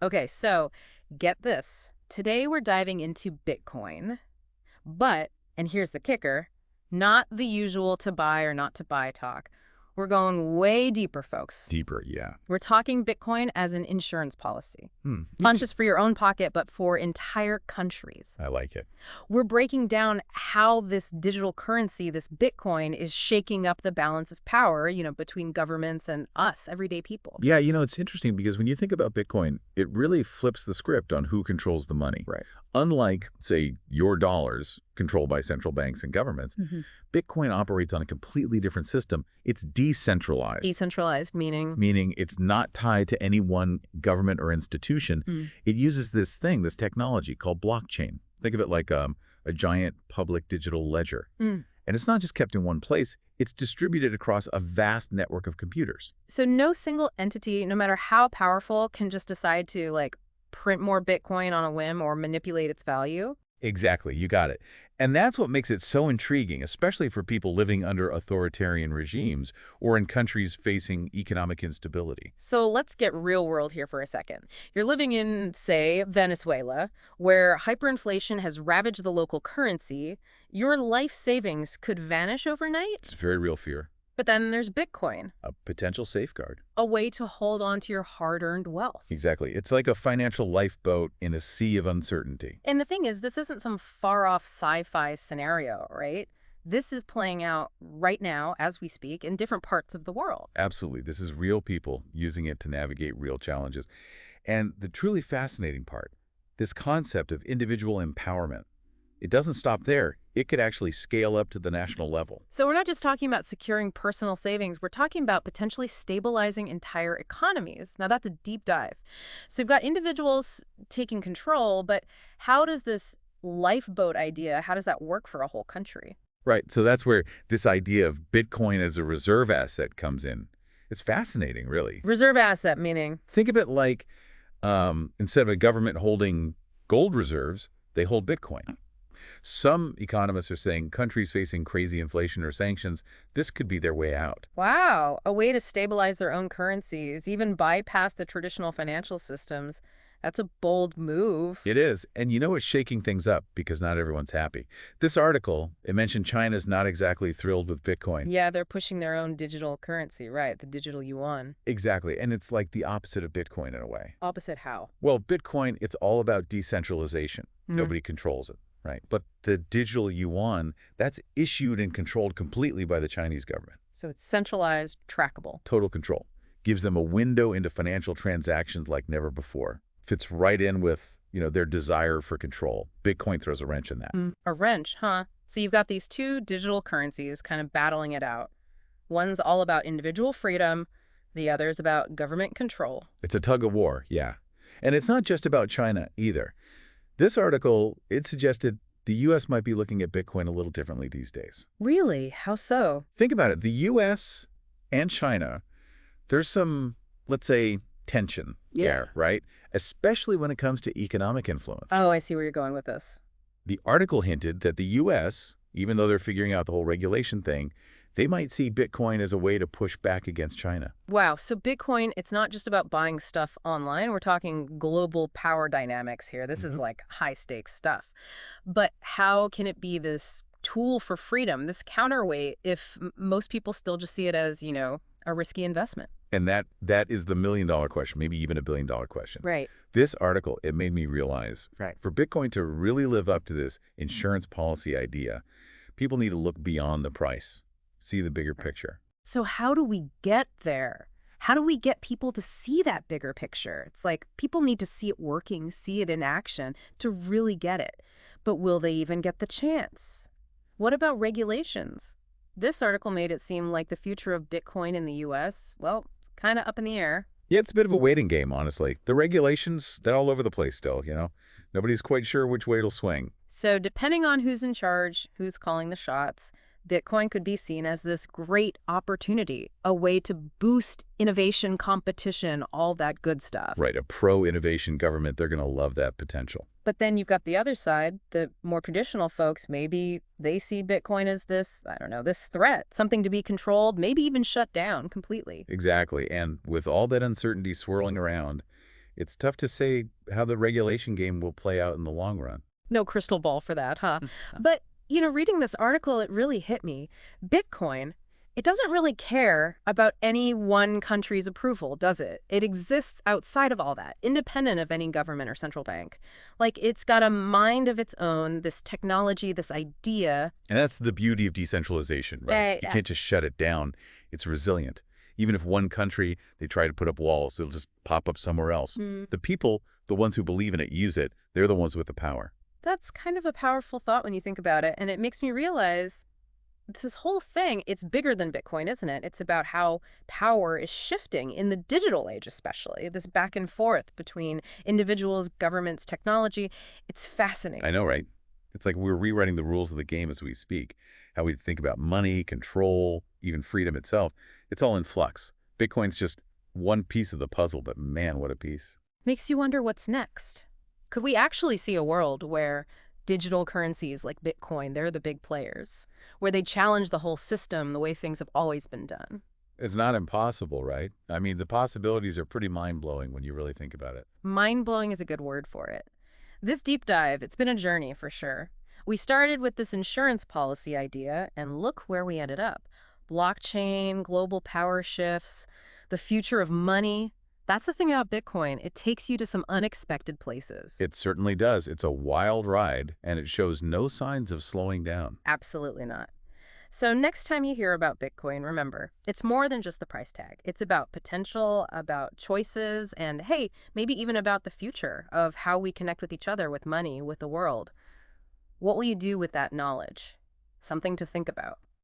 Okay, so get this. Today we're diving into Bitcoin, but, and here's the kicker, not the usual to buy or not to buy talk. We're going way deeper, folks. Deeper, yeah. We're talking Bitcoin as an insurance policy. Hmm. Not just for your own pocket, but for entire countries. I like it. We're breaking down how this digital currency, this Bitcoin, is shaking up the balance of power, between governments and us, everyday people. Yeah, it's interesting because when you think about Bitcoin, it really flips the script on who controls the money. Right. Unlike, say, your dollars controlled by central banks and governments, Bitcoin operates on a completely different system. It's decentralized. Decentralized, meaning? Meaning it's not tied to any one government or institution. It uses this technology called blockchain. Think of it like a giant public digital ledger. And it's not just kept in one place. It's distributed across a vast network of computers. So no single entity, no matter how powerful, can just decide to, print more Bitcoin on a whim or manipulate its value? Exactly. You got it. And that's what makes it so intriguing, especially for people living under authoritarian regimes or in countries facing economic instability. So let's get real world here for a second. You're living in, say, Venezuela, where hyperinflation has ravaged the local currency. Your life savings could vanish overnight. It's a very real fear. But then there's Bitcoin, A potential safeguard. a way to hold on to your hard-earned wealth. Exactly. It's like a financial lifeboat in a sea of uncertainty. And the thing is, this isn't some far-off sci-fi scenario, right? This is playing out right now, as we speak, in different parts of the world. Absolutely. This is real people using it to navigate real challenges. And the truly fascinating part, this concept of individual empowerment, it doesn't stop there. It could actually scale up to the national level. So we're not just talking about securing personal savings. We're talking about potentially stabilizing entire economies. Now, that's a deep dive. So you've got individuals taking control, but how does this lifeboat idea, how does that work for a whole country? Right. So that's where this idea of Bitcoin as a reserve asset comes in. It's fascinating, really. Reserve asset, meaning? Think of it like instead of a government holding gold reserves, they hold Bitcoin. Some economists are saying countries facing crazy inflation or sanctions, this could be their way out. Wow, a way to stabilize their own currencies, even bypass the traditional financial systems. That's a bold move. It is. And it's shaking things up because not everyone's happy. This article, it mentioned China's not exactly thrilled with Bitcoin. Yeah, they're pushing their own digital currency, right? The digital yuan. Exactly. And it's like the opposite of Bitcoin in a way. Opposite how? Well, Bitcoin, it's all about decentralization. Nobody controls it. Right. But the digital yuan, that's issued and controlled completely by the Chinese government. So it's centralized, trackable. Total control. Gives them a window into financial transactions like never before. Fits right in with, their desire for control. Bitcoin throws a wrench in that. A wrench, huh? So you've got these two digital currencies kind of battling it out. One's all about individual freedom. The other's about government control. It's a tug of war, yeah. And it's not just about China either. This article, it suggested the U.S. might be looking at Bitcoin a little differently these days. Really? How so? Think about it. The U.S. and China, there's some, let's say, tension there, right? Especially when it comes to economic influence. Oh, I see where you're going with this. The article hinted that the U.S., even though they're figuring out the whole regulation thing, they might see Bitcoin as a way to push back against China. Wow. So Bitcoin, it's not just about buying stuff online. We're talking global power dynamics here. This is like high stakes stuff. But how can it be this tool for freedom, this counterweight, if most people still just see it as, a risky investment? And that is the million-dollar question, maybe even a billion-dollar question. Right. This article, it made me realize, Right, for Bitcoin to really live up to this insurance policy idea, people need to look beyond the price. See the bigger picture. So how do we get there? How do we get people to see that bigger picture? It's like people need to see it working, see it in action to really get it. But will they even get the chance? What about regulations? This article made it seem like the future of Bitcoin in the U.S., well, kind of up in the air. Yeah, it's a bit of a waiting game, honestly. The regulations, they're all over the place still, Nobody's quite sure which way it'll swing. So depending on who's in charge, who's calling the shots, Bitcoin could be seen as this great opportunity, a way to boost innovation, competition, all that good stuff. Right, a pro-innovation government, they're going to love that potential. But then you've got the other side, the more traditional folks, maybe they see Bitcoin as this, this threat, something to be controlled, maybe even shut down completely. Exactly, and with all that uncertainty swirling around, It's tough to say how the regulation game will play out in the long run. No crystal ball for that, huh? Mm. But, reading this article, it really hit me. Bitcoin, it doesn't really care about any one country's approval, does it? It exists outside of all that, independent of any government or central bank. Like, it's got a mind of its own, this technology, this idea. And that's the beauty of decentralization, right? You can't just shut it down. It's resilient. Even if one country, they try to put up walls, it'll just pop up somewhere else. The people, the ones who believe in it, use it. They're the ones with the power. That's kind of a powerful thought when you think about it, and it makes me realize this whole thing, it's bigger than Bitcoin, isn't it? It's about how power is shifting in the digital age, especially. This back and forth between individuals, governments, technology. It's fascinating. I know, right? It's like we're rewriting the rules of the game as we speak. How we think about money, control, even freedom itself. It's all in flux. Bitcoin's just one piece of the puzzle, but man, what a piece. Makes you wonder what's next. Could we actually see a world where digital currencies like Bitcoin, they're the big players, where they challenge the whole system the way things have always been done? It's not impossible, right? I mean, the possibilities are pretty mind-blowing when you really think about it. Mind-blowing is a good word for it. This deep dive, it's been a journey for sure. We started with this insurance policy idea, and look where we ended up. Blockchain, global power shifts, the future of money. That's the thing about Bitcoin. It takes you to some unexpected places. It certainly does. It's a wild ride, and it shows no signs of slowing down. Absolutely not. So next time you hear about Bitcoin, remember, it's more than just the price tag. It's about potential, about choices, and hey, maybe even about the future of how we connect with each other, with money, with the world. What will you do with that knowledge? Something to think about.